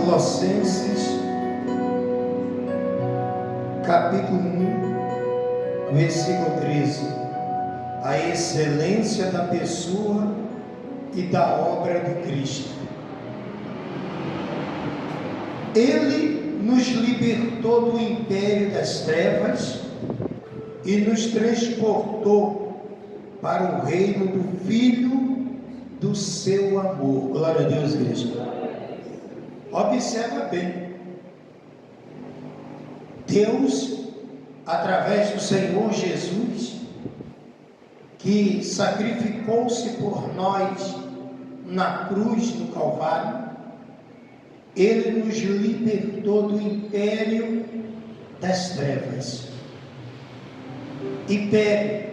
Colossenses, capítulo 1, versículo 13. A excelência da pessoa e da obra de Cristo. Ele nos libertou do império das trevas e nos transportou para o reino do Filho do seu amor. Glória a Deus, igreja. Observa bem. Deus, através do Senhor Jesus, que sacrificou-se por nós na cruz do Calvário, Ele nos libertou do império das trevas. Império,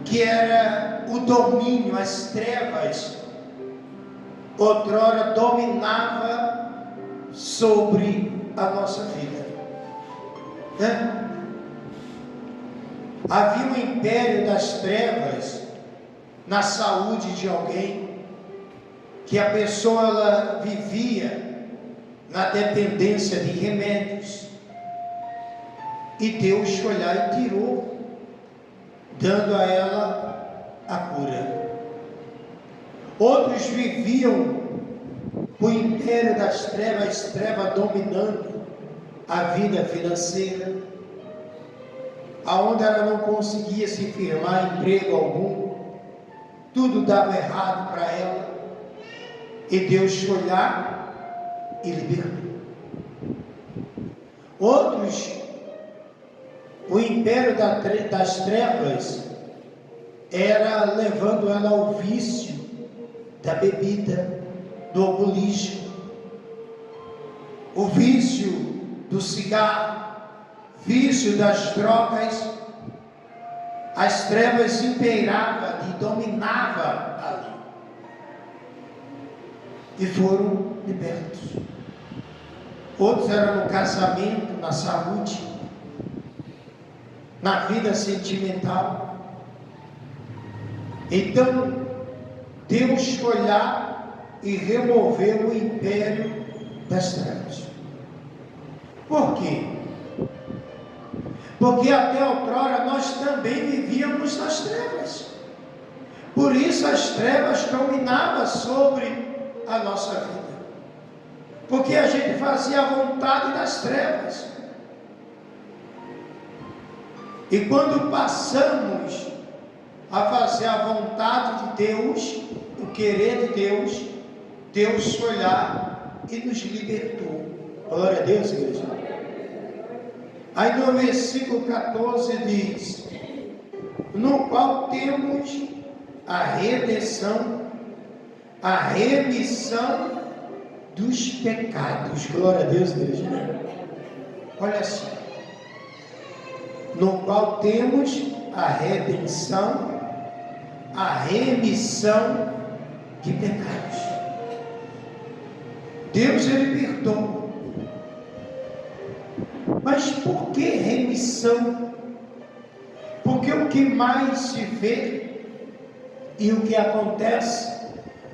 que era o domínio, as trevas, outrora dominava sobre a nossa vida. Havia um império das trevas na saúde de alguém, que a pessoa ela vivia na dependência de remédios, e Deus foi lá e tirou, dando a ela a cura. Outros viviam o império das trevas, dominando a vida financeira, aonde ela não conseguia se firmar emprego algum, tudo dava errado para ela, e Deus foi lá e libertou. Outros, o império das trevas era levando ela ao vício da bebida, do alcoolismo, o vício do cigarro, vício das drogas. As trevas impeiravam e dominavam ali, e foram libertos. Outros eram no casamento, na saúde, na vida sentimental. Então Deus foi lá e removeu o império das trevas. Por quê? Porque até outrora nós também vivíamos nas trevas. Por isso as trevas dominavam sobre a nossa vida. Porque a gente fazia a vontade das trevas. E quando passamos a fazer a vontade de Deus, o querer de Deus, Deus foi lá e nos libertou. Glória a Deus, igreja. Aí no versículo 14 diz: no qual temos a redenção, a remissão dos pecados. Glória a Deus, igreja. Olha só. No qual temos a redenção, a remissão de pecados. Deus ele perdoa. Mas por que remissão? Porque o que mais se vê e o que acontece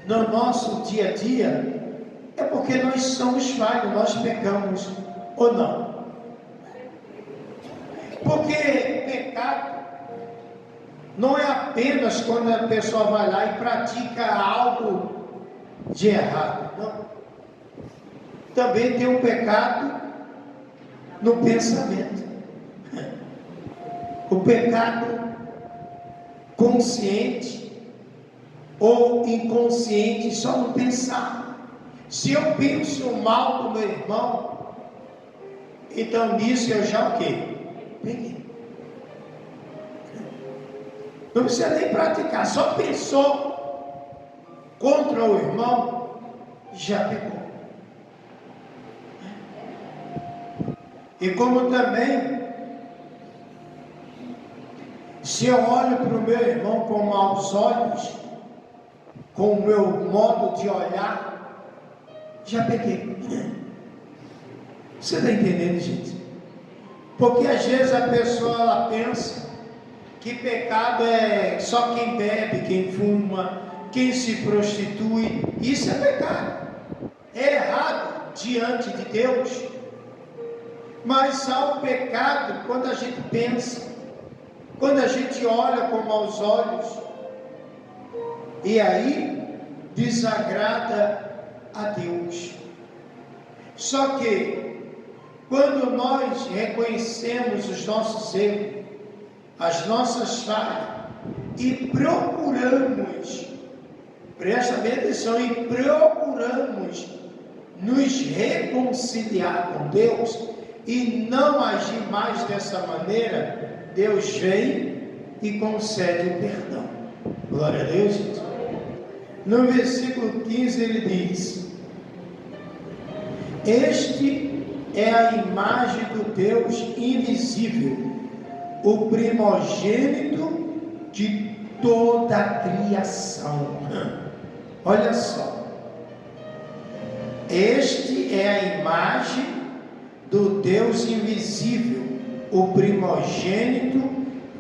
no nosso dia a dia é porque nós somos falhos, nós pecamos, ou não? Porque pecado não é apenas quando a pessoa vai lá e pratica algo de errado, não. Também tem um pecado no pensamento. O pecado consciente ou inconsciente, só no pensar. Se eu penso mal do meu irmão, então nisso eu já o quê? Peguei. Não precisa nem praticar, só pensou contra o irmão, já pegou. E como também, se eu olho para o meu irmão com maus olhos, com o meu modo de olhar, já peguei. Você está entendendo, gente? Porque às vezes a pessoa ela pensa que pecado é só quem bebe, quem fuma, quem se prostitui. Isso é pecado. É errado diante de Deus, mas há o pecado quando a gente pensa, quando a gente olha com maus olhos, e aí desagrada a Deus. Só que quando nós reconhecemos os nossos erros, as nossas falhas, e procuramos, presta bem atenção, e procuramos nos reconciliar com Deus e não agir mais dessa maneira, Deus vem e concede o perdão. Glória a Deus, gente. No versículo 15 ele diz: este é a imagem do Deus invisível, o primogênito de toda a criação. Olha só, este é a imagem do Deus invisível, o primogênito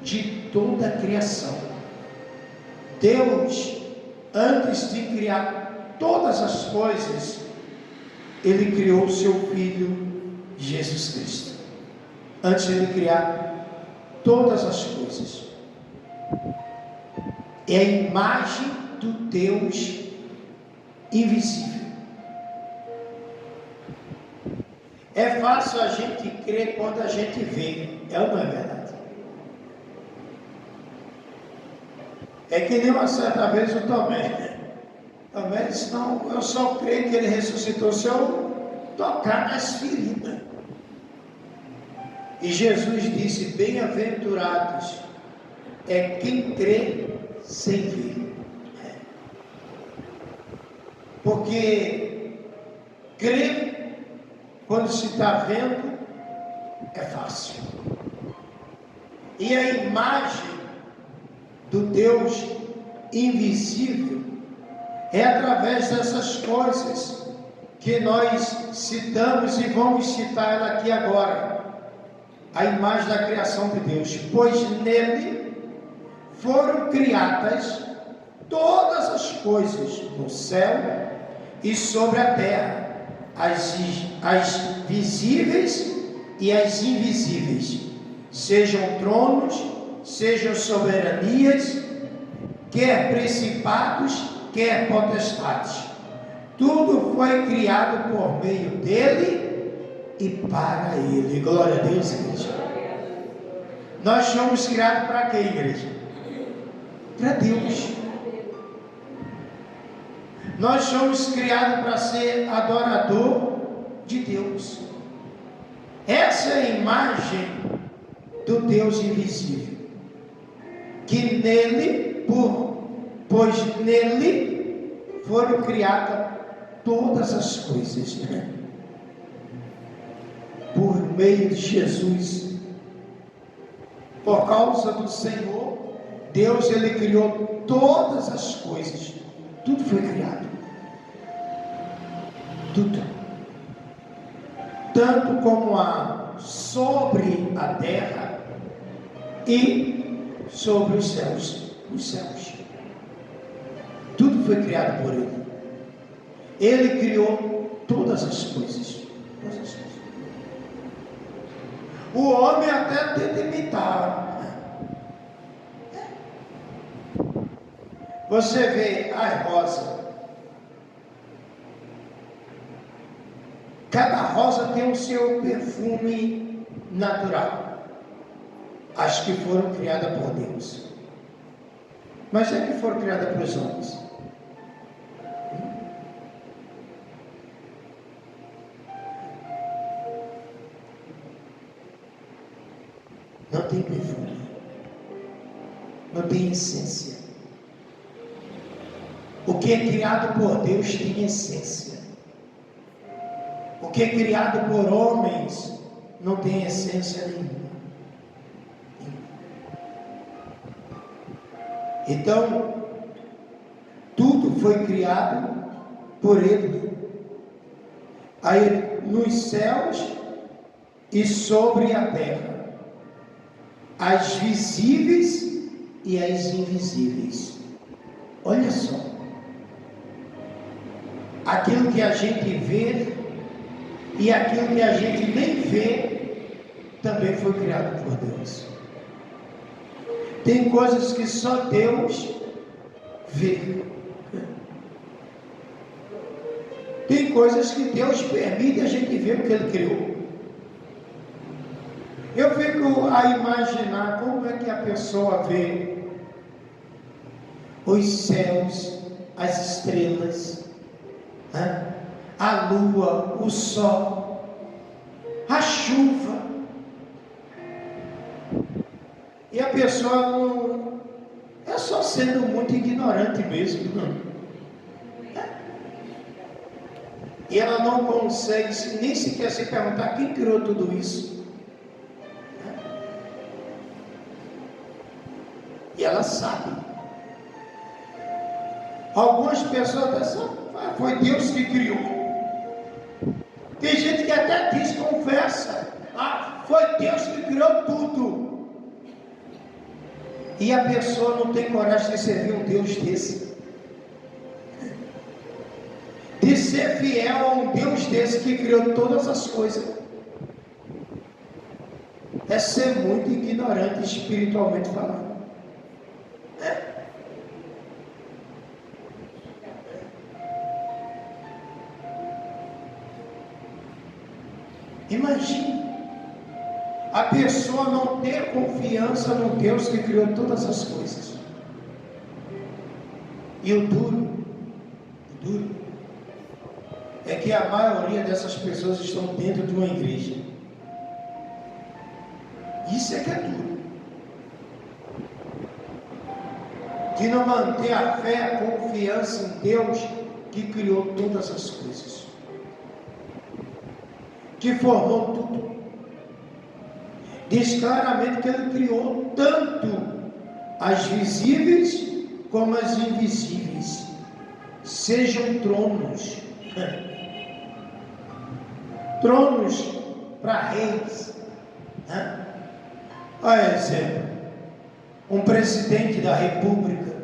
de toda a criação. Deus, antes de criar todas as coisas, Ele criou o seu Filho Jesus Cristo. Antes de Ele criar todas as coisas, é a imagem do Deus invisível. É fácil a gente crer quando a gente vê, é ou não é verdade? É que nem uma certa vez o Tomé disse: não, eu só creio que ele ressuscitou se eu tocar nas feridas. E Jesus disse: bem-aventurados é quem crê sem ver. Porque crer quando se está vendo é fácil. E a imagem do Deus invisível é através dessas coisas que nós citamos e vamos citar ela aqui agora. A imagem da criação de Deus, pois nele foram criadas todas as coisas no céu e sobre a terra, as visíveis e as invisíveis, sejam tronos, sejam soberanias, quer principados, quer potestades. Tudo foi criado por meio dele e para ele. Glória a Deus, igreja. Nós somos criados para quê, igreja? Para Deus. Nós somos criados para ser adorador de Deus. Essa é a imagem do Deus invisível, que nele, pois nele foram criadas todas as coisas, né? Por meio de Jesus, por causa do Senhor, Deus, Ele criou todas as coisas, tudo foi criado, tudo, tanto como há sobre a terra e sobre os céus, tudo foi criado por Ele. Ele criou todas as coisas, O homem até tenta imitar. Você vê a rosa. Cada rosa tem o seu perfume natural. As que foram criadas por Deus. Mas é que foram criadas pelos homens. Não tem perfume, não tem essência. O que é criado por Deus tem essência. O que é criado por homens não tem essência nenhuma. Então, tudo foi criado por Ele. Aí, nos céus e sobre a terra, as visíveis e as invisíveis. Olha só, aquilo que a gente vê E aquilo que a gente nem vê também foi criado por Deus. Tem coisas que só Deus vê. Tem coisas que Deus permite a gente ver o que Ele criou. Eu fico a imaginar como é que a pessoa vê os céus, as estrelas, né? A lua, o sol, a chuva. E a pessoa não é só sendo muito ignorante mesmo, não. E ela não consegue nem sequer se perguntar quem criou tudo isso. E ela sabe. Algumas pessoas pensam, foi Deus que criou. Tem gente que até diz, confessa, foi Deus que criou tudo. E a pessoa não tem coragem de servir um Deus desse. De ser fiel a um Deus desse que criou todas as coisas. É ser muito ignorante espiritualmente falando. Imagine a pessoa não ter confiança no Deus que criou todas as coisas. E o duro é que a maioria dessas pessoas estão dentro de uma igreja. Isso é que é duro. De não manter a fé, a confiança em Deus que criou todas as coisas, que formou tudo. Diz claramente que Ele criou tanto as visíveis como as invisíveis, sejam tronos, tronos para reis, né? Olha exemplo, um presidente da república,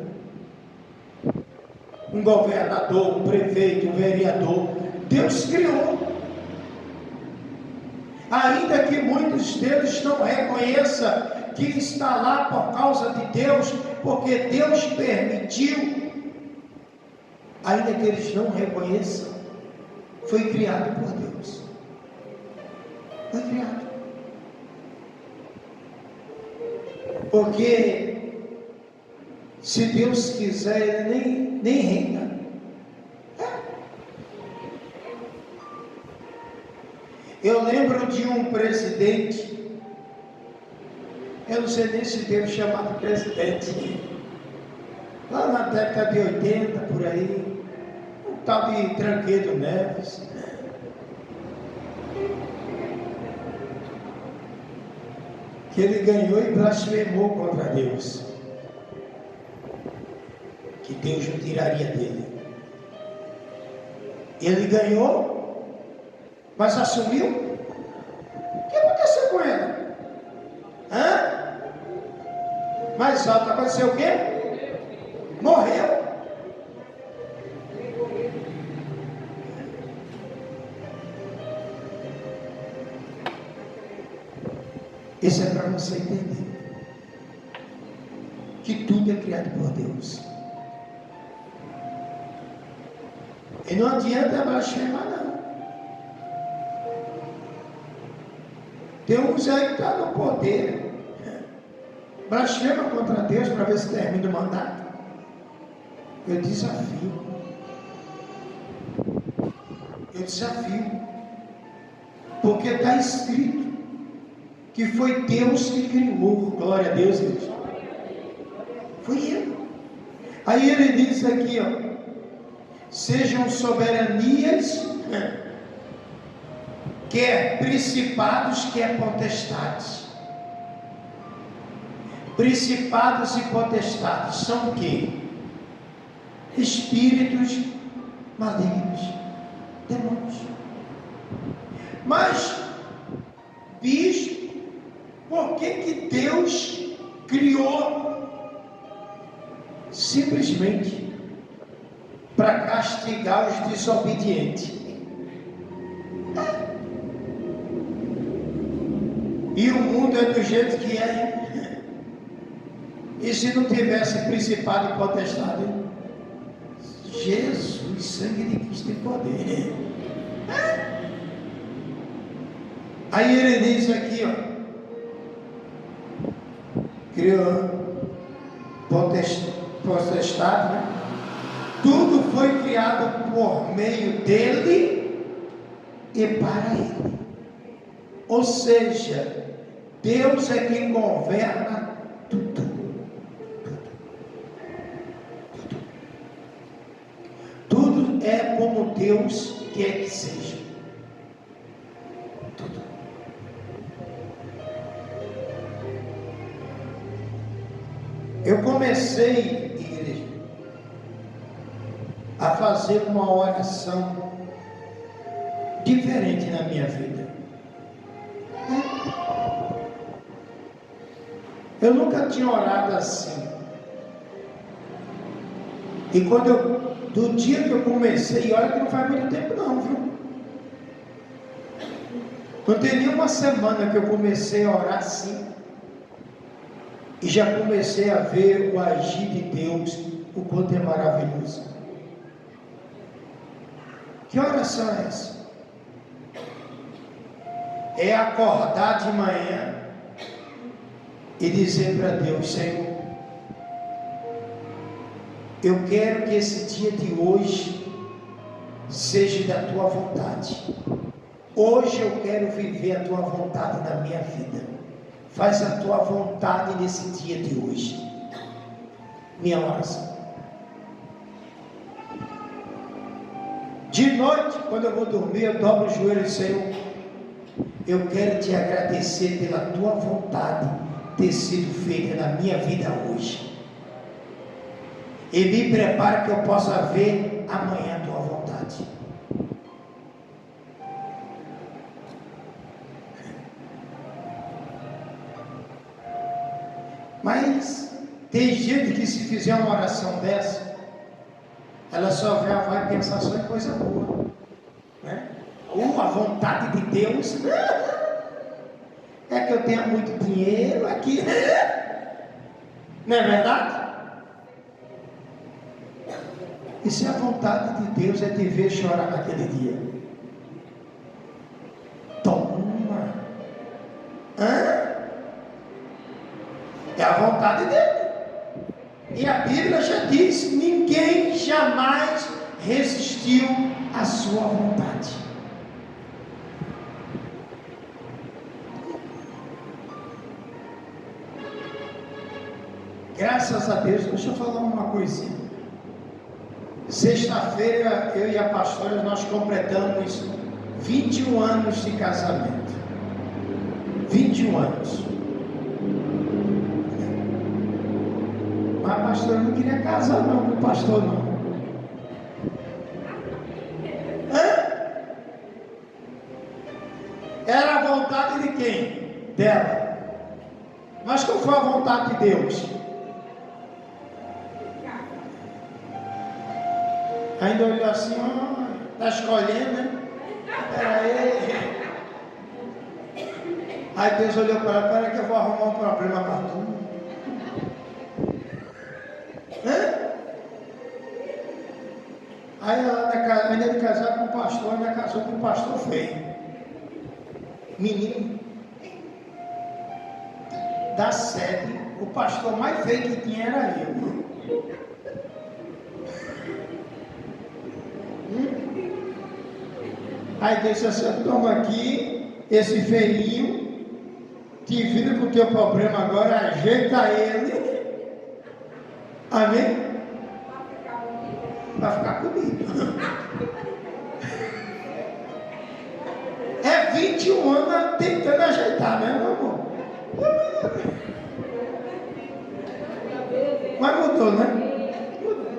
um governador, um prefeito, um vereador, Deus criou. Ainda que muitos deles não reconheçam que está lá por causa de Deus, porque Deus permitiu, ainda que eles não reconheçam, foi criado por Deus. Foi criado. Porque se Deus quiser, Ele nem reina. Eu lembro de um presidente, eu não sei nem se devo chamar de presidente, lá na década de 80, por aí, um tal de Tranqueiro Neves, que ele ganhou e blasfemou contra Deus, que Deus não tiraria dele. Ele ganhou, mas assumiu. O que aconteceu com ele? Mais alto, aconteceu o quê? Morreu. Isso é para você entender que tudo é criado por Deus. E não adianta blasfemar, não. Tem uns aí que estão no poder, blasfema contra Deus para ver se termina o mandato. Eu desafio. Porque está escrito que foi Deus que criou. Glória a Deus, Deus. Foi Ele. Aí ele diz aqui, sejam soberanias, quer principados, quer potestades. Principados e potestades são o quê? Espíritos malignos, demônios. Mas, bispo, por que Deus criou? Simplesmente para castigar os desobedientes. E o mundo é do jeito que é. E se não tivesse principado e potestade? Jesus, sangue de Cristo tem poder. Aí ele diz aqui, ó, criou potestade, né? Tudo foi criado por meio dele e para ele. Ou seja, Deus é quem governa tudo. Tudo é como Deus quer que seja. Tudo. Eu comecei, igreja, a fazer uma oração diferente na minha vida. Eu nunca tinha orado assim. E do dia que eu comecei, olha que não faz muito tempo não, viu? Não tem nem uma semana que eu comecei a orar assim. E já comecei a ver o agir de Deus, o quanto é maravilhoso. Que oração é essa? É acordar de manhã e dizer para Deus: Senhor, eu quero que esse dia de hoje seja da tua vontade. Hoje eu quero viver a tua vontade na minha vida. Faz a tua vontade nesse dia de hoje. Minha oração. De noite, quando eu vou dormir, eu dobro o joelho, Senhor, eu quero te agradecer pela tua vontade ter sido feita na minha vida hoje. E me prepara que eu possa ver amanhã a tua vontade. Mas tem gente que, se fizer uma oração dessa, ela só vai pensar só em coisa boa, né? Ou a vontade de Deus é que eu tenha muito dinheiro aqui, não é verdade? E se a vontade de Deus é te ver chorar naquele dia? Toma! É a vontade dele. E a Bíblia já diz: ninguém jamais resistiu à sua vontade. Graças a Deus. Deixa eu falar uma coisinha. Sexta-feira, eu e a pastora, nós completamos 21 anos de casamento. 21 anos. Mas a pastora não queria casar não, com o pastor não. Era a vontade de quem? Dela. Mas qual foi a vontade de Deus? Ainda olhou assim, está escolhendo, né? Peraí. Aí Deus olhou para ela: peraí que eu vou arrumar um problema para tu. Aí ela, ainda de casar com o pastor, ainda casou com o pastor feio. Menino da sede, o pastor mais feio que tinha era eu. Aí Deus disse assim: toma aqui esse feinho, te vira com o teu problema agora, ajeita ele. Amém? Vai ficar comigo. É 21 anos tentando ajeitar, né, meu amor? Mas mudou, né? Mudou.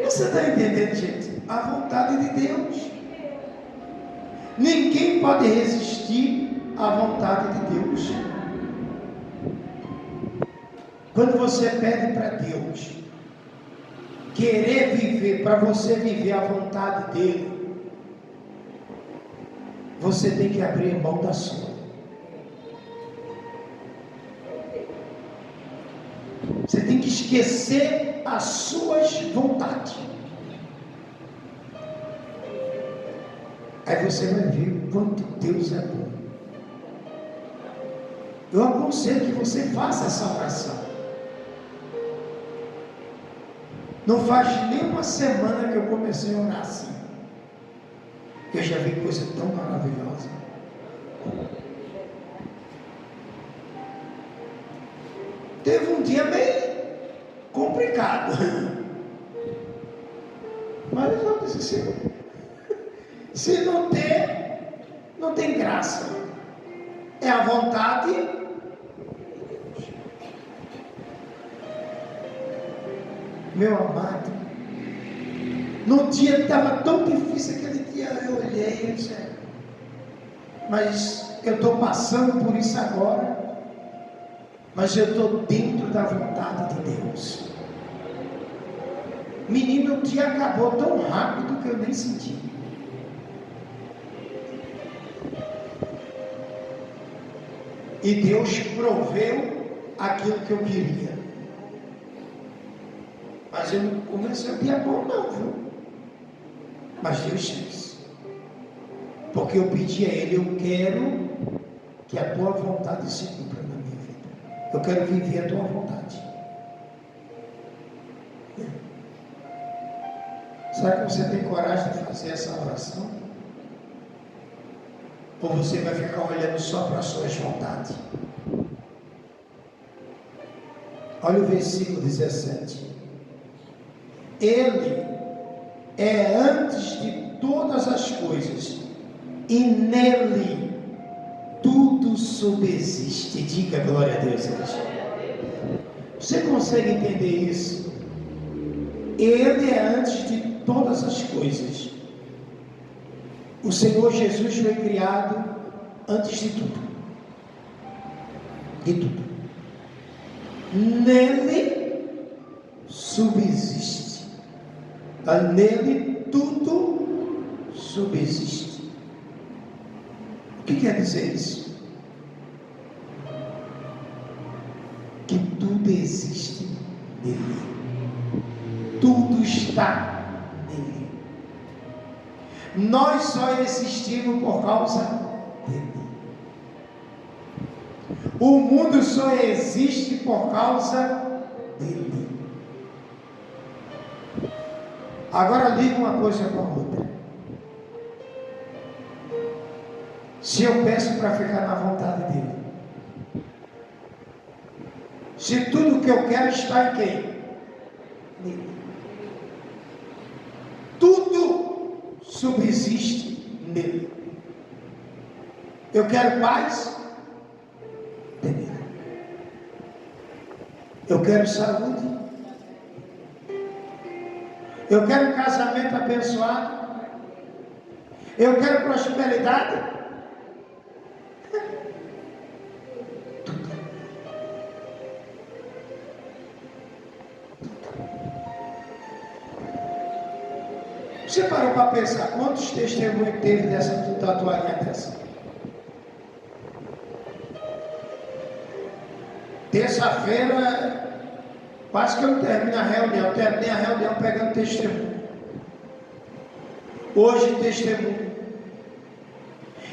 Você está entendendo, gente? A vontade de Deus. Ninguém pode resistir à vontade de Deus. Quando você pede para Deus querer viver, para você viver a vontade dele, você tem que abrir mão da sua. esquecer as suas vontades. Aí você vai ver o quanto Deus é bom. Eu aconselho que você faça essa oração. Não faz nem uma semana que eu comecei a orar assim. Eu já vi coisa tão maravilhosa. Teve um dia meio complicado. Mas eu disse assim, se não tem graça. É a vontade. Meu amado, no dia que estava tão difícil, aquele dia eu olhei e disse, mas eu estou passando por isso agora, mas eu estou dentro da vontade de Deus. Menino, o dia acabou tão rápido que eu nem senti. E Deus proveu aquilo que eu queria. Mas eu não comecei o dia bom não, viu? Mas Deus fez. Porque eu pedi a Ele, eu quero que a Tua vontade se cumpra na minha vida. Eu quero viver a Tua vontade. Será que você tem coragem de fazer essa oração? Ou você vai ficar olhando só para as suas vontades? Olha o versículo 17. Ele é antes de todas as coisas, e nele tudo subsiste. Diga glória a Deus. Você consegue entender isso? Ele é antes de todas as coisas. O Senhor Jesus foi criado antes de tudo. De tudo. Nele subsiste. Nele tudo subsiste. O que quer dizer isso? Que tudo existe nele. Tudo está nele. Nós só existimos por causa dele. O mundo só existe por causa dele. Agora liga uma coisa com a outra. Se eu peço para ficar na vontade dele, se tudo que eu quero está em quem? Nele. Tudo subsiste nele. Eu quero paz? Nele. Eu quero saúde? Eu quero um casamento abençoado? Eu quero prosperidade? Tudo. Você parou para pensar quantos testemunhos teve dessa tatuagem dessa? Terça-feira, quase que eu não termino a reunião, terminei a reunião pegando testemunho. Hoje testemunho.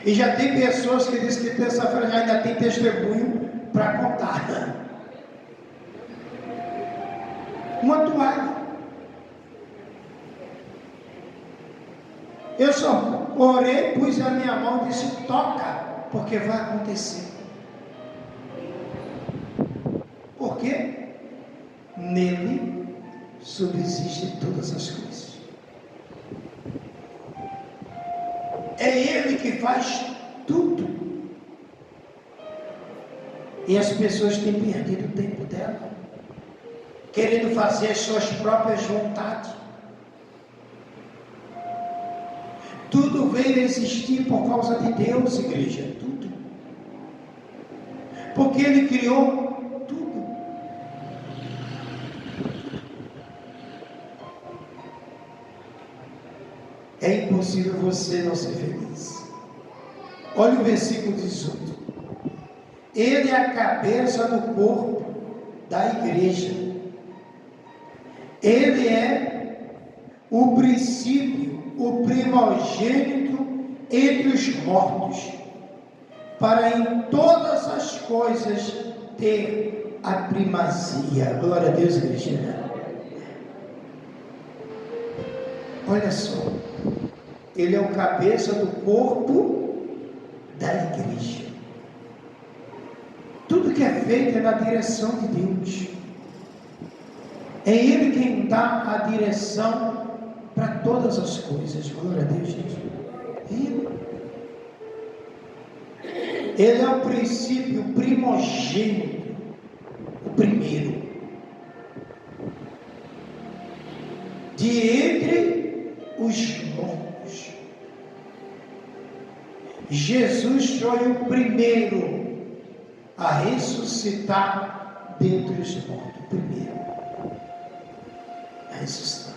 E já tem pessoas que dizem que terça-feira já ainda tem testemunho para contar. Uma toalha. Eu só orei, pus a minha mão e disse, toca, porque vai acontecer. Por quê? Nele subsistem todas as coisas. É Ele que faz tudo. E as pessoas têm perdido o tempo dela, querendo fazer as suas próprias vontades. Tudo veio a existir por causa de Deus, igreja. Tudo. Porque Ele criou tudo. É impossível você não ser feliz. Olha o versículo 18. Ele é a cabeça do corpo da igreja. Ele é o princípio, o primogênito entre os mortos, para em todas as coisas ter a primazia. Glória a Deus, igreja. Olha só, ele é o cabeça do corpo da igreja. Tudo que é feito é na direção de Deus. É Ele quem dá a direção para todas as coisas. Glória a Deus, gente. Ele é o princípio primogênito, o primeiro, de entre os mortos. Jesus foi o primeiro a ressuscitar dentre os mortos. O primeiro a ressuscitar.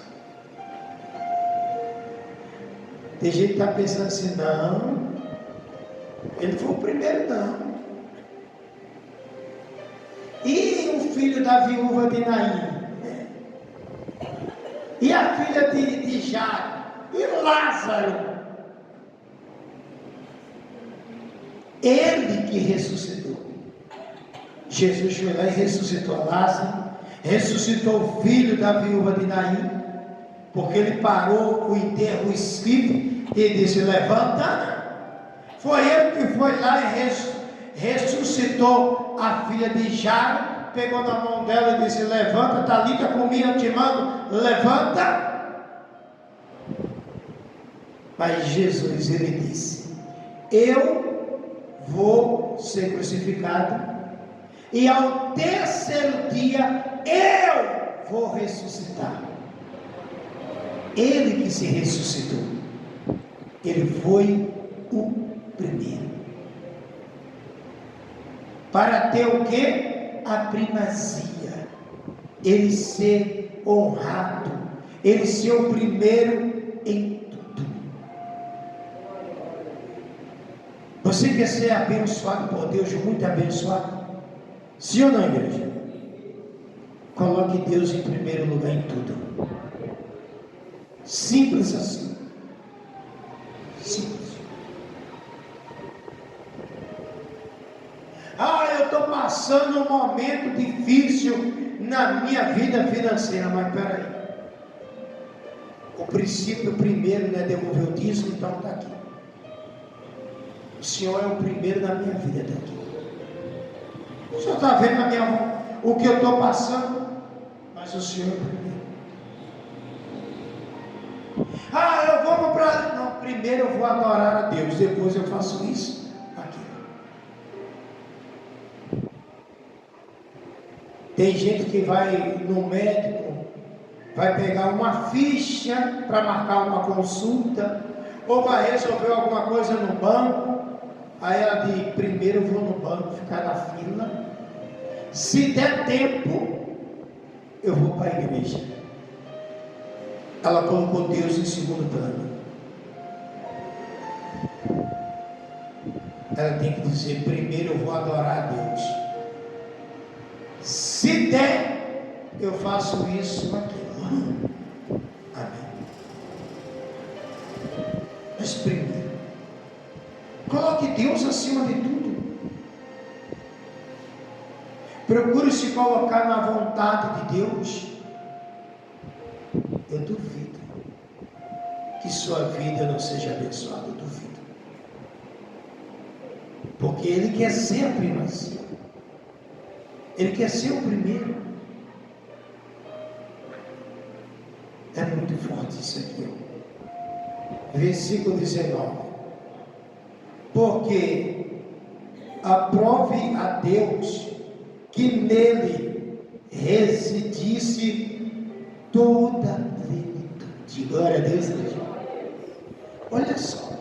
Tem gente que está pensando assim, não, ele foi o primeiro, não. E o filho da viúva de Naim? E a filha de Jairo? E Lázaro? Ele que ressuscitou. Jesus foi lá e ressuscitou Lázaro, ressuscitou o filho da viúva de Naim, porque ele parou o enterro escrito e disse, levanta. Foi ele que foi lá e ressuscitou a filha de Jairo, pegou na mão dela e disse, levanta, Talita cumi, eu te mando, levanta. Mas Jesus, ele disse, eu vou ser crucificado, e ao terceiro dia, eu vou ressuscitar. Ele que se ressuscitou, ele foi o primeiro, para ter o que? A primazia, ele ser honrado, ele ser o primeiro em tudo. Você quer ser abençoado por Deus, muito abençoado? Sim ou não, igreja? Coloque Deus em primeiro lugar em tudo. Simples assim. Simples. Eu estou passando um momento difícil na minha vida financeira, mas peraí. O princípio primeiro não é devolver o dízimo, então está aqui. O Senhor é o primeiro da minha vida, está aqui. O Senhor está vendo o que eu estou passando, mas o Senhor é o primeiro. Eu vou para... Não, primeiro eu vou adorar a Deus, depois eu faço isso, aquilo. Tem gente que vai no médico, vai pegar uma ficha para marcar uma consulta, ou vai resolver alguma coisa no banco. Aí ela diz, primeiro eu vou no banco, ficar na fila. Se der tempo, eu vou para a igreja. Ela colocou Deus em segundo plano. Ela tem que dizer, primeiro eu vou adorar a Deus. Se der, eu faço isso, aquilo. Amém. Mas primeiro, coloque Deus acima de tudo. Procure se colocar na vontade de Deus. Eu duvido que sua vida não seja abençoada. Eu duvido. Porque Ele quer ser a primazia. Ele quer ser o primeiro. É muito forte isso aqui. Versículo 19. Porque aprove a Deus que nele residisse toda a plenitude. Glória a Deus, igreja. Olha só.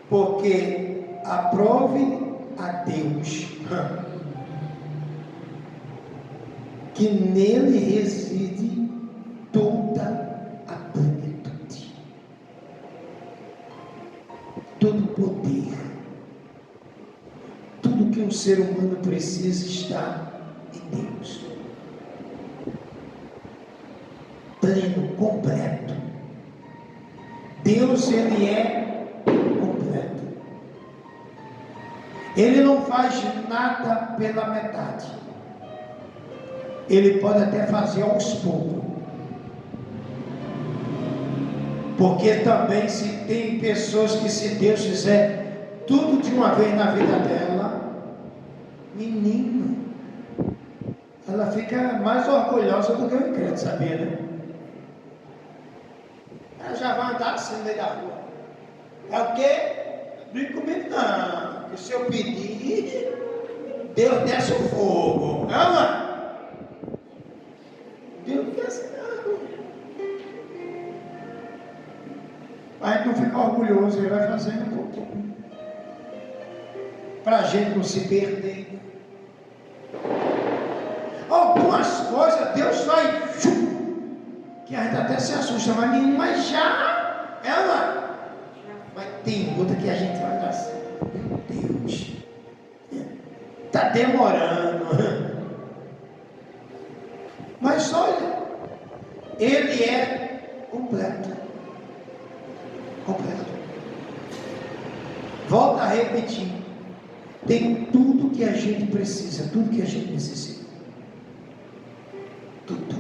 Porque aprove a Deus que nele reside toda a plenitude, todo o poder, tudo que um ser humano precisa está em Deus. Deus, Ele é completo. Ele não faz nada pela metade. Ele pode até fazer aos poucos. Porque também se tem pessoas que, se Deus fizer tudo de uma vez na vida dela, menino, ela fica mais orgulhosa do que o incrédulo, sabia, né? Ela já vai andar assim no meio da rua. É o quê? Brinca comigo não. Porque se eu pedir, Deus desce o fogo. Não, mano? Deus desce não. A gente não fica orgulhoso, ele vai fazendo um pouquinho. Para a gente não se perder. Algumas coisas Deus vai, que a gente até se assusta, mas já, ela, mas tem outra que a gente vai assim, meu Deus, está demorando, mas olha, Ele é completo, completo. Volta a repetir, tem tudo que a gente precisa, tudo que a gente necessita. Tudo,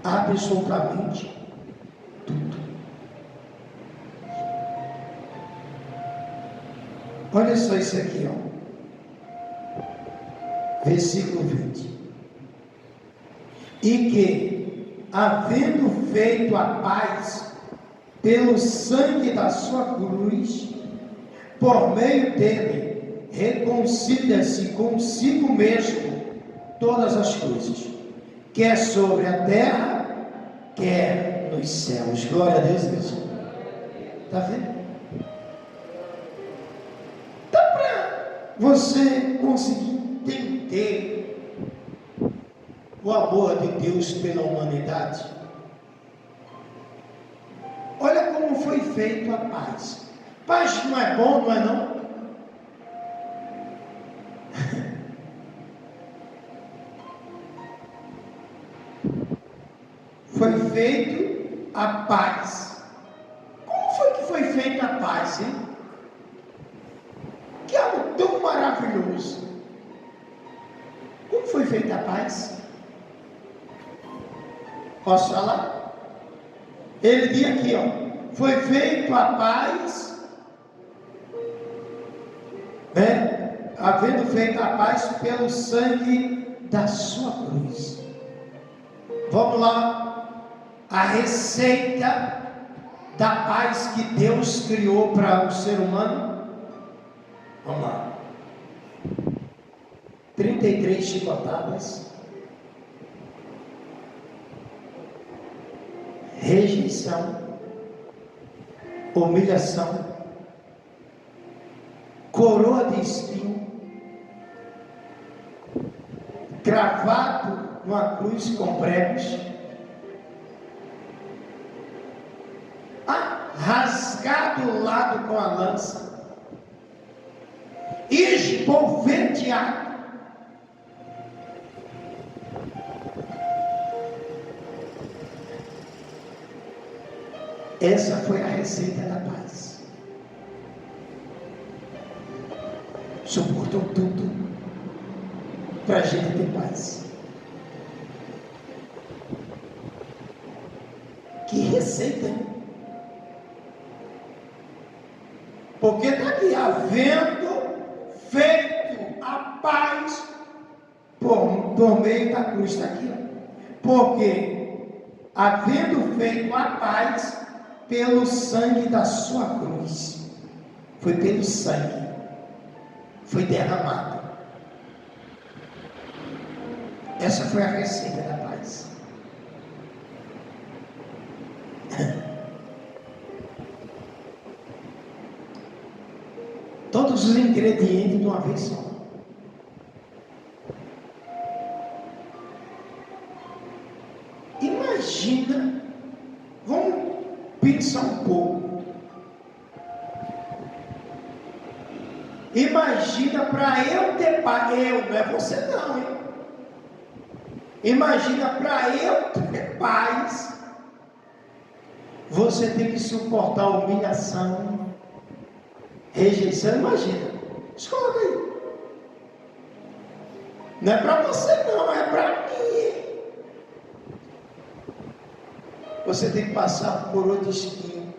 absolutamente tudo. Olha só isso aqui, ó. Versículo 20. E que, havendo feito a paz pelo sangue da sua cruz, por meio dele, reconcilia-se consigo mesmo todas as coisas, quer sobre a terra, quer nos céus. Glória a Deus, Deus. Está vendo? Dá para você conseguir entender o amor de Deus pela humanidade? Olha como foi feito a paz. Paz não é bom, não é não? Foi feito a paz. Como foi que foi feita a paz, hein? Que algo tão maravilhoso. Como foi feita a paz? Posso falar? Ele diz aqui, ó, foi feito a paz, né? Havendo feito a paz pelo sangue da sua cruz. Vamos lá. A receita da paz que Deus criou para o ser humano. Vamos lá. 33 chicotadas. Rejeição. Humilhação. Coroa de espinho. Cravado numa cruz com pregos. Rasgado o lado com a lança, esbofeteado, essa foi a receita da paz. Suportou tudo para a gente ter paz. Que receita, hein? Porque está aqui, havendo feito a paz por meio da cruz, está aqui, ó. Porque havendo feito a paz pelo sangue da sua cruz, foi pelo sangue, foi derramado. Essa foi a receita da paz. Todos os ingredientes de uma vez só. Imagina, vamos pensar um pouco. Imagina para eu ter paz, não é você não, hein? Imagina para eu ter paz Você tem que suportar humilhação, rejeição. Imagina, escolha aí. Não é para você não, é para mim. Você tem que passar por outro espinho,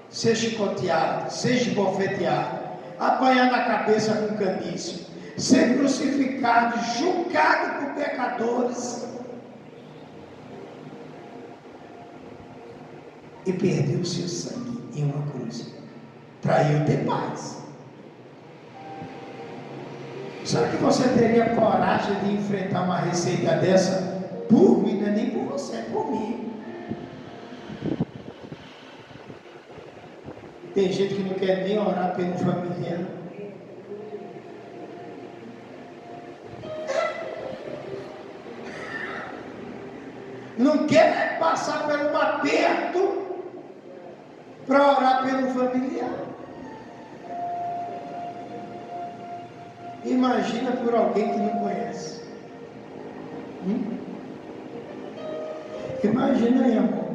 ser chicoteado, ser esbofeteado, apanhar na cabeça com caniço, ser crucificado, julgado por pecadores e perder o seu sangue em uma cruz para eu ter paz. Será que você teria coragem de enfrentar uma receita dessa por mim? Não é nem por você, é por mim. Tem gente que não quer nem orar pelo familiar. Não quer passar por um aperto para orar pelo familiar. Imagina por alguém que não conhece. Imagina aí, amor,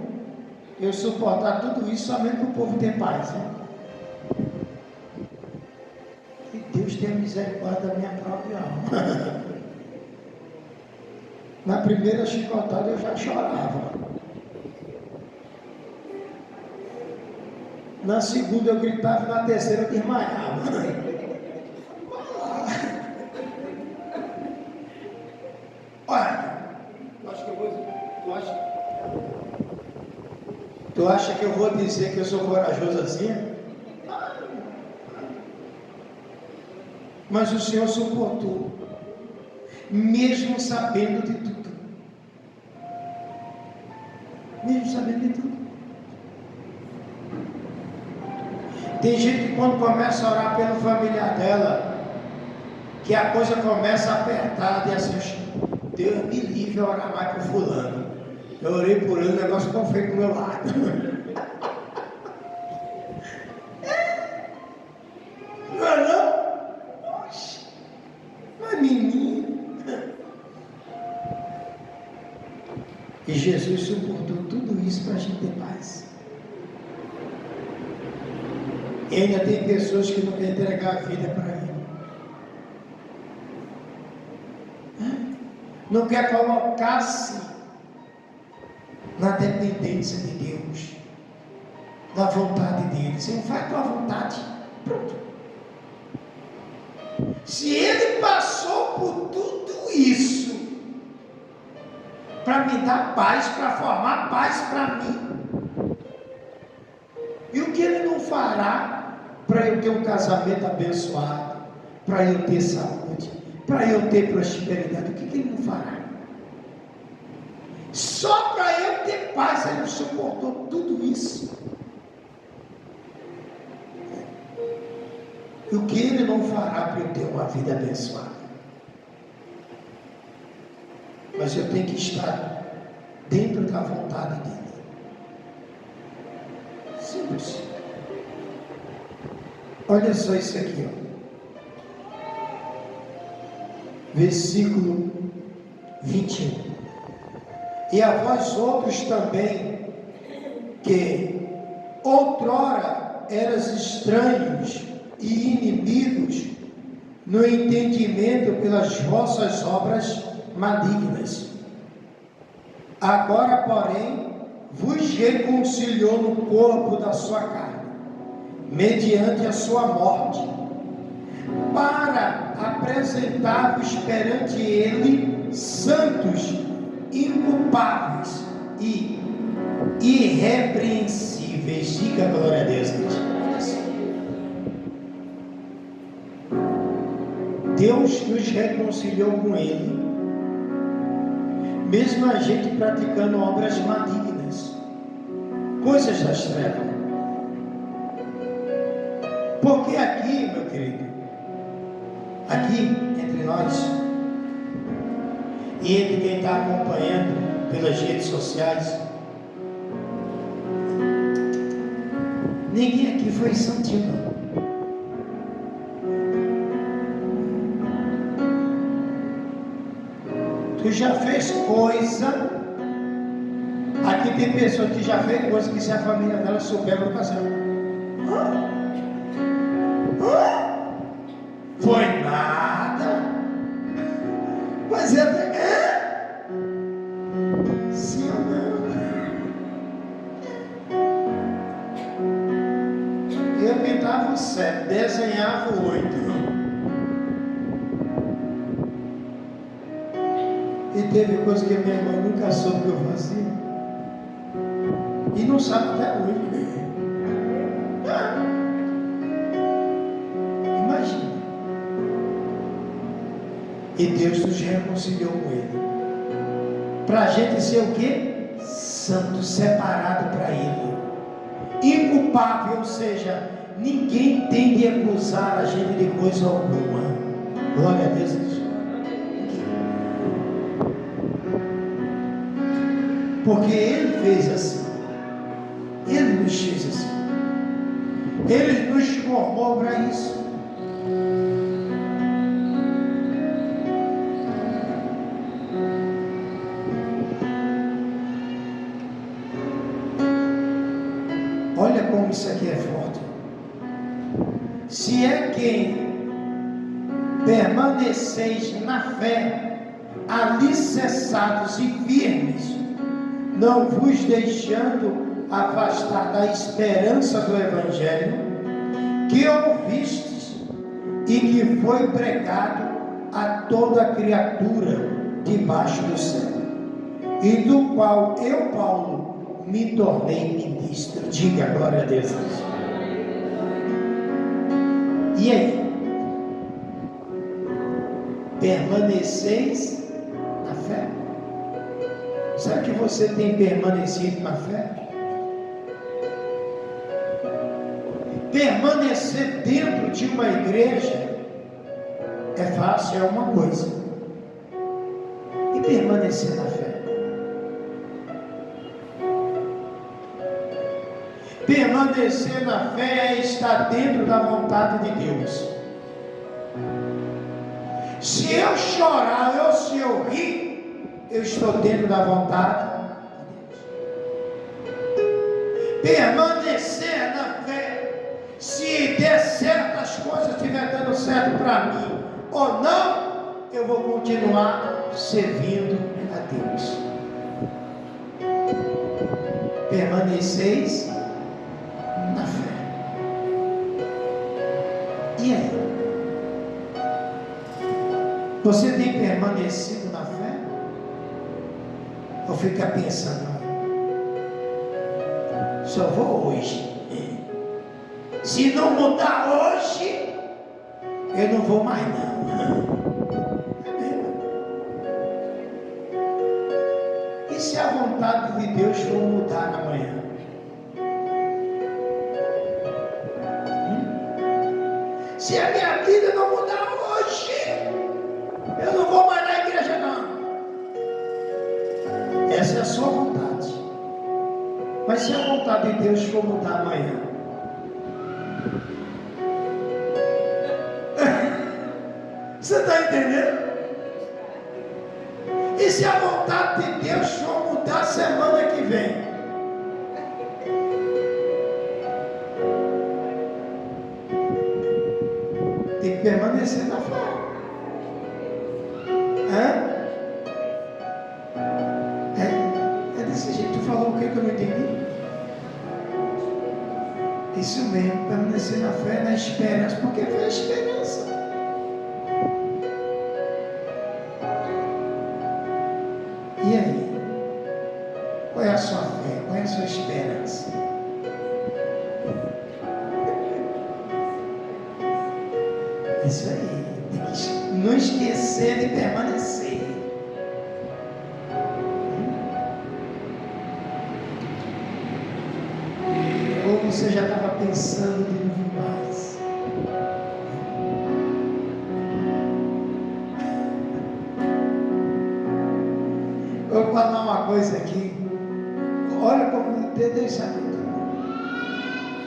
eu suportar tudo isso somente para o povo ter paz. Que Deus tenha misericórdia da minha própria alma. Na primeira chicotada eu já chorava. Na segunda eu gritava e na terceira eu desmaiava. Olha, tu acha que eu vou dizer que eu sou corajoso assim? Mas o Senhor suportou, mesmo sabendo de tudo. Mesmo sabendo de tudo. Tem gente que quando começa a orar pelo familiar dela, que a coisa começa a apertar, e assim, Deus me livre a orar mais por fulano. Eu orei por ele, o negócio não foi do meu lado. Não é não? Oxe, mas menino. E Jesus suportou tudo isso para a gente ter paz. E ainda tem pessoas que não querem entregar a vida para Ele. Não quer colocar-se na dependência de Deus, da vontade dele. Senhor, faz a tua vontade. Pronto. Se Ele passou por tudo isso para me dar paz, para formar paz para mim, e o que Ele não fará para eu ter um casamento abençoado, para eu ter saúde, para eu ter prosperidade? O que Ele não fará? Só para eu ter paz, Ele suportou tudo isso. E o que Ele não fará para eu ter uma vida abençoada? Mas eu tenho que estar dentro da vontade dEle. Simples. Olha só isso aqui, ó. Versículo 21. E a vós outros também, que outrora eras estranhos e inimigos no entendimento pelas vossas obras malignas, agora, porém, vos reconciliou no corpo da sua carne, mediante a sua morte, para apresentar-vos perante Ele santos, inculpáveis e irrepreensíveis. Diga glória a Deus, Deus nos reconciliou com Ele, mesmo a gente praticando obras malignas, coisas das trevas. Porque aqui, meu querido, aqui entre nós, e entre quem está acompanhando pelas redes sociais, ninguém aqui foi santinho, não. Tu já fez coisa aqui Aqui tem pessoas que já fez coisas que se a família dela souber, vai passar. Foi nada. Mas é. Sim ou não? Eu pintava o 7, desenhava o 8. E teve coisa que a minha mãe nunca soube que eu fazia. E não sabe até hoje. Imagina. E Deus nos reconciliou com Ele. Para a gente ser o quê? Santo, separado para Ele. Inculpável, ou seja, ninguém tem de acusar a gente de coisa alguma. Glória a Deus. Porque Ele fez assim. Ele nos fez assim. Ele nos formou para isso. Olha como isso aqui é forte. Se é quem permaneceis na fé, alicerçados e firmes, não vos deixando afastar da esperança do Evangelho que ouvistes e que foi pregado a toda criatura debaixo do céu, e do qual eu, Paulo, me tornei ministro. Diga glória a Deus. E aí? Permaneceis na fé? Será que você tem permanecido na fé? Permanecer dentro de uma igreja é fácil, é uma coisa. E permanecer na fé? Permanecer na fé é estar dentro da vontade de Deus. Se eu chorar ou se eu rir, eu estou dentro da vontade de Deus. Permanecer na fé, se der certo as coisas, estiver dando certo para mim ou não, eu vou continuar servindo a Deus. Permaneceis na fé. E aí? Você tem permanecido na fé? Ou fica pensando, só vou hoje. Se não mudar hoje, eu não vou mais não. É mesmo. E se a vontade de Deus for mudar amanhã? Se a minha vida não mudar hoje, eu não vou mais na igreja não. Essa é a sua vontade. Mas se a vontade de Deus for mudar amanhã? Você está entendendo? E se a vontade de Deus for mudar semana que vem? Tem que permanecer na fé. É desse jeito. Tu falou o que eu não entendi? Isso mesmo, permanecer na fé, na esperança, porque fé é esperança. E aí? Qual é a sua fé? Qual é a sua esperança? Isso aí, tem que não esquecer de permanecer. Ou você já estava pensando de não vir mais? Eu vou falar uma coisa aqui. Olha como Deus sabe tudo.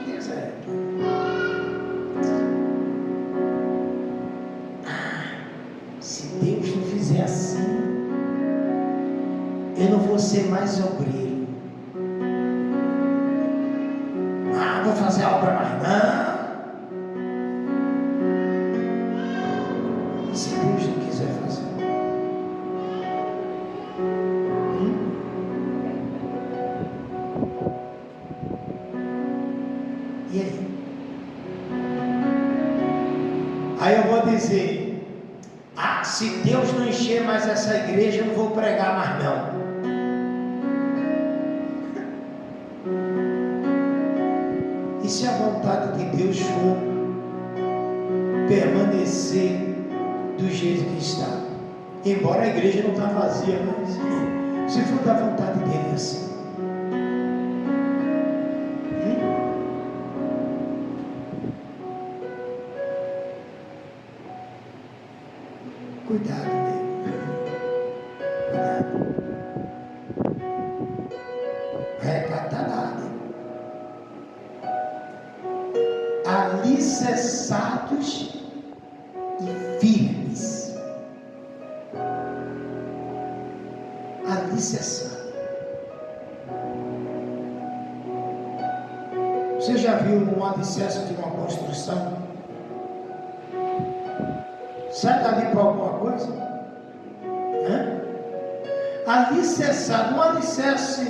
Deus é. Se Deus não fizer assim, eu não vou ser mais obreiro. fazer a obra mais não. E se Deus não quiser fazer? E aí? Aí eu vou dizer, se Deus não encher mais essa igreja, eu não vou pregar mais não. E se a vontade de Deus for permanecer do jeito que está, embora a igreja não está vazia, mas se for da vontade dele assim, cuidado dele, cuidado, recatarado, alicerçados e firmes, alicerçado. Você já viu um alicerce de uma construção? Sai dali para alguma coisa? Alicerçado, um alicerce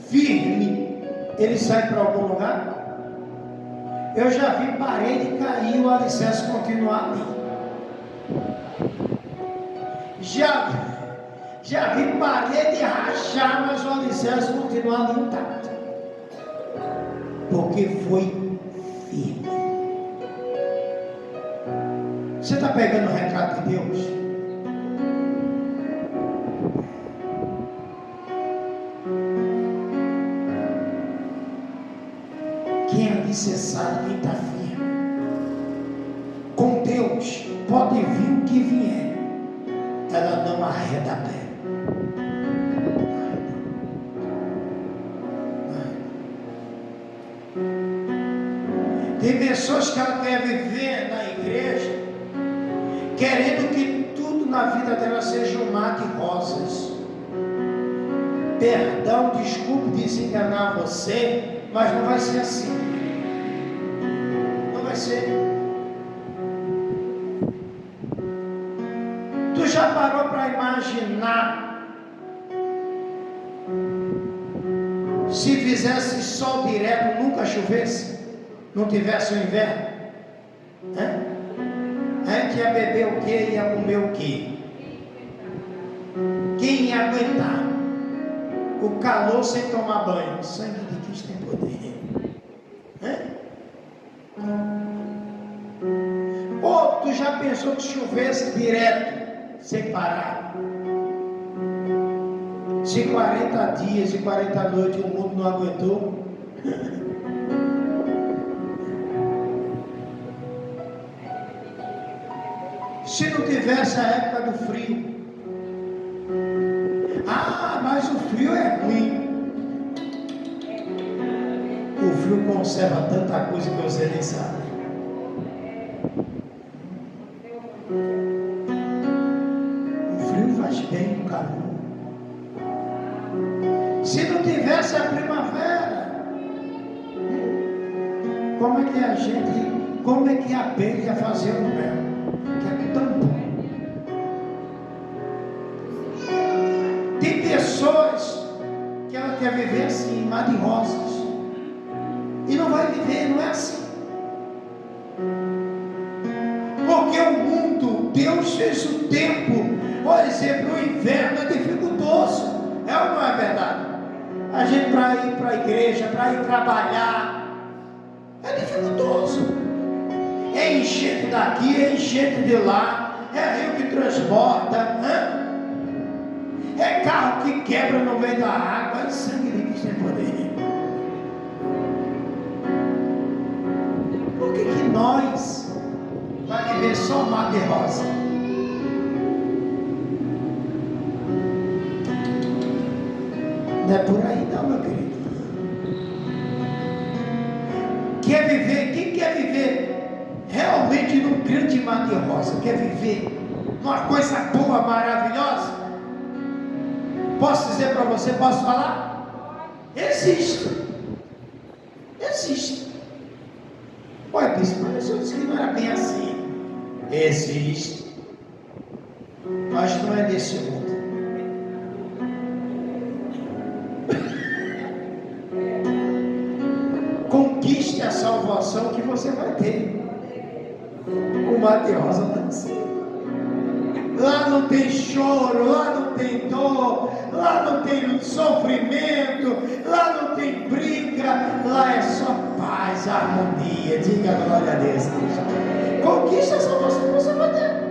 firme, ele sai para algum lugar? Eu já vi parede cair e o alicerce continuar ali. Já vi parede rachar, mas o alicerce continuar ali intacto. Porque foi firme. Você está pegando o recado de Deus? Quem é alicerçado, quem está firme? Com Deus, pode vir o que vier, ela não arreda a pé. Tem pessoas que ela quer viver na igreja querendo que tudo na vida dela seja um mar de rosas. Perdão, desculpe desenganar você, mas não vai ser assim. Não vai ser. Tu já parou para imaginar se fizesse sol direto, nunca chovesse? Não tivesse o inverno? A gente ia beber o quê? Ia comer o quê? Quem ia aguentar o calor sem tomar banho? O sangue de Cristo tem poder. Ou tu já pensou que chovesse direto, sem parar? Se 40 dias e 40 noites o mundo não aguentou, se não tivesse a época do frio, mas o frio é ruim. O frio conserva tanta coisa que você nem sabe. O frio faz bem no calor. Se não tivesse a primavera, como é que a abelha ia fazer o mel? Que é tão bom. Tem pessoas que ela quer viver assim, mar de rosas, e não vai viver, não é assim. Porque o mundo, Deus fez o tempo, por exemplo, o inverno é dificultoso, é ou não é verdade? A gente para ir para a igreja, para ir trabalhar, é dificultoso. É enchente daqui, é enchente de lá, é rio que transporta, é carro que quebra no meio da água, é sangue de Cristo tem poder. Por que nós vai viver só mar de rosa? Não é por aí não, meu querido. Quer viver? Quem quer viver realmente num grande mar de rosa? Quer viver numa coisa boa, maravilhosa? Posso dizer para você, posso falar? Existe. Ué, bispo, mas o senhor disse que não era bem assim. Existe, mas não é desse mundo. Conquiste a salvação que você vai ter. O Mateus assim. Lá não tem choro, lá não tem dor, lá não tem sofrimento, lá não tem briga, lá é só paz, harmonia. Diga a glória a Deus. Conquista a salvação que você vai ter.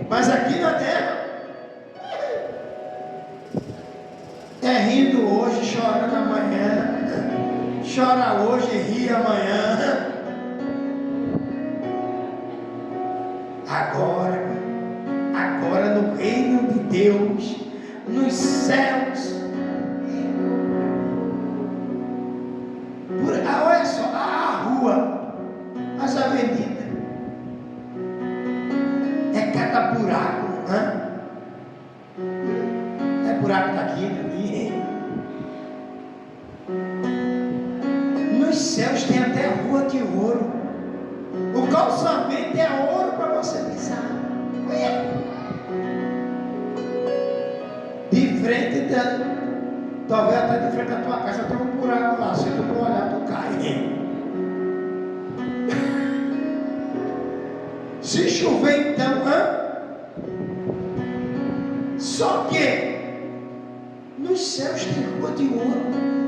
Mas aqui na terra é rindo hoje, chorando amanhã, chora hoje e ri amanhã. Agora no reino de Deus, nos céus, olha só, a rua, as avenidas, é cada buraco, é buraco daqui, dali. Nos céus tem até rua de ouro. O calçamento é ouro para você pisar. De frente, talvez até de frente à tua casa tem um buraco lá. Se tu não olhar, tu cai. Se chover, então, só que nos céus tem rua de ouro.